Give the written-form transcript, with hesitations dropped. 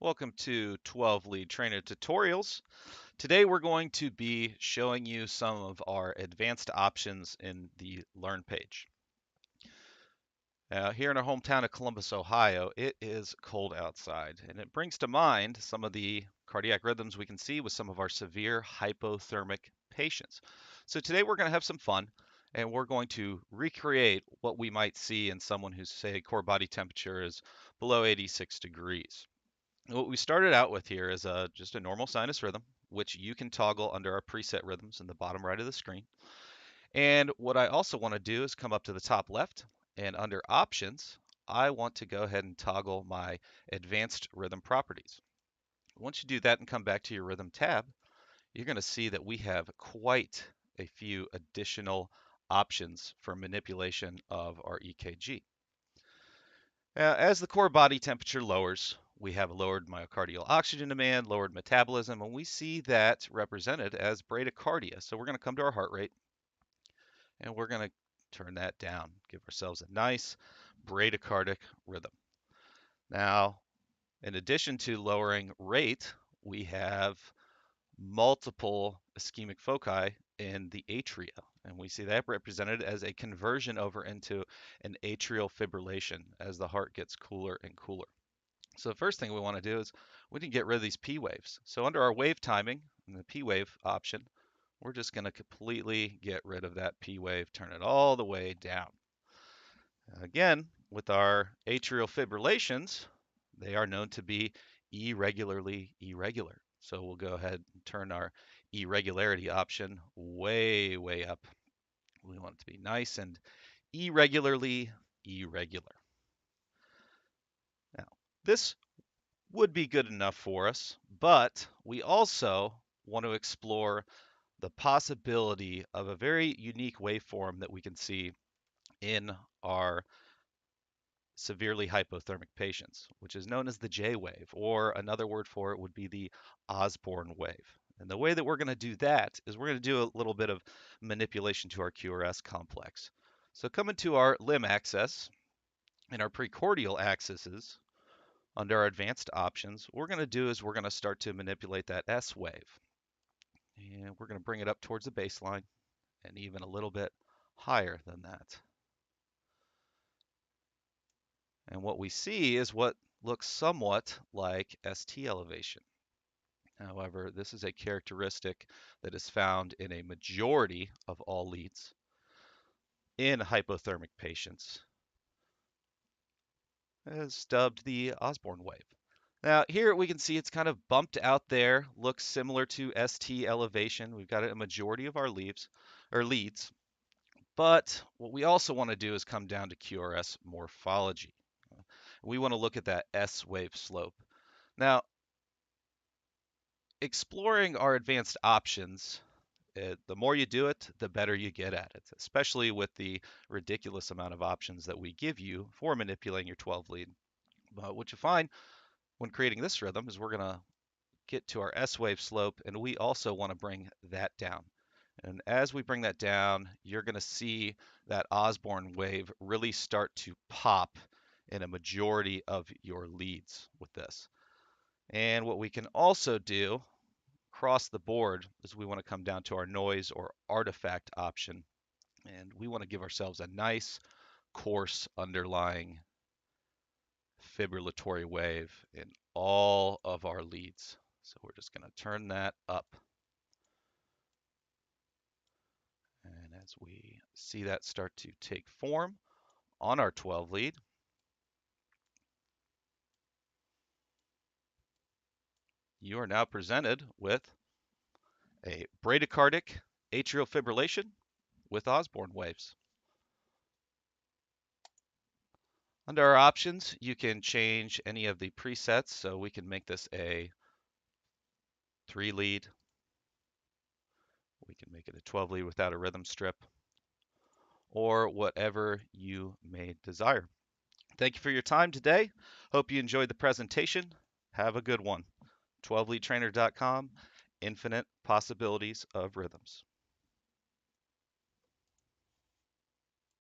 Welcome to 12 Lead Trainer Tutorials. Today we're going to be showing you some of our advanced options in the Learn page. Here in our hometown of Columbus, Ohio, it is cold outside, and it brings to mind some of the cardiac rhythms we can see with some of our severe hypothermic patients. So today we're going to have some fun, and we're going to recreate what we might see in someone whose, say, core body temperature is below 86 degrees. What we started out with here is just a normal sinus rhythm, which you can toggle under our preset rhythms in the bottom right of the screen. And what I also want to do is come up to the top left, and under options, I want to go ahead and toggle my advanced rhythm properties. Once you do that and come back to your rhythm tab, you're going to see that we have quite a few additional options for manipulation of our EKG. As the core body temperature lowers, we have lowered myocardial oxygen demand, lowered metabolism, and we see that represented as bradycardia. So we're going to come to our heart rate and we're going to turn that down, give ourselves a nice bradycardic rhythm. Now, in addition to lowering rate, we have multiple ischemic foci in the atria. And we see that represented as a conversion over into an atrial fibrillation as the heart gets cooler and cooler. So the first thing we want to do is we need to get rid of these P waves. So under our wave timing and the P wave option, we're just going to completely get rid of that P wave, turn it all the way down. Again, with our atrial fibrillations, they are known to be irregularly irregular. So we'll go ahead and turn our irregularity option way, way up. We want it to be nice and irregularly irregular. Now, this would be good enough for us, but we also want to explore the possibility of a very unique waveform that we can see in our severely hypothermic patients, which is known as the J wave, or another word for it would be the Osborn wave. And the way that we're going to do that is we're going to do a little bit of manipulation to our QRS complex. So coming to our limb axis and our precordial axes, under our advanced options, what we're going to do is we're going to start to manipulate that S wave. And we're going to bring it up towards the baseline and even a little bit higher than that. And what we see is what looks somewhat like ST elevation. However, this is a characteristic that is found in a majority of all leads in hypothermic patients, as dubbed the Osborn wave. Now here we can see it's kind of bumped out there, looks similar to ST elevation. We've got a majority of our leads, but what we also want to do is come down to QRS morphology. We want to look at that S wave slope. Now, exploring our advanced options, the more you do it, the better you get at it, especially with the ridiculous amount of options that we give you for manipulating your 12 lead. But what you find when creating this rhythm is we're going to get to our S wave slope, and we also want to bring that down. And as we bring that down, you're going to see that Osborn wave really start to pop in a majority of your leads with this. And what we can also do across the board is we want to come down to our noise or artifact option. And we want to give ourselves a nice, coarse underlying fibrillatory wave in all of our leads. So we're just going to turn that up. And as we see that start to take form on our 12 lead, you are now presented with a bradycardic atrial fibrillation with Osborn waves. Under our options, you can change any of the presets, so we can make this a 3 lead. We can make it a 12 lead without a rhythm strip, or whatever you may desire. Thank you for your time today. Hope you enjoyed the presentation. Have a good one. 12leadtrainer.com, infinite possibilities of rhythms.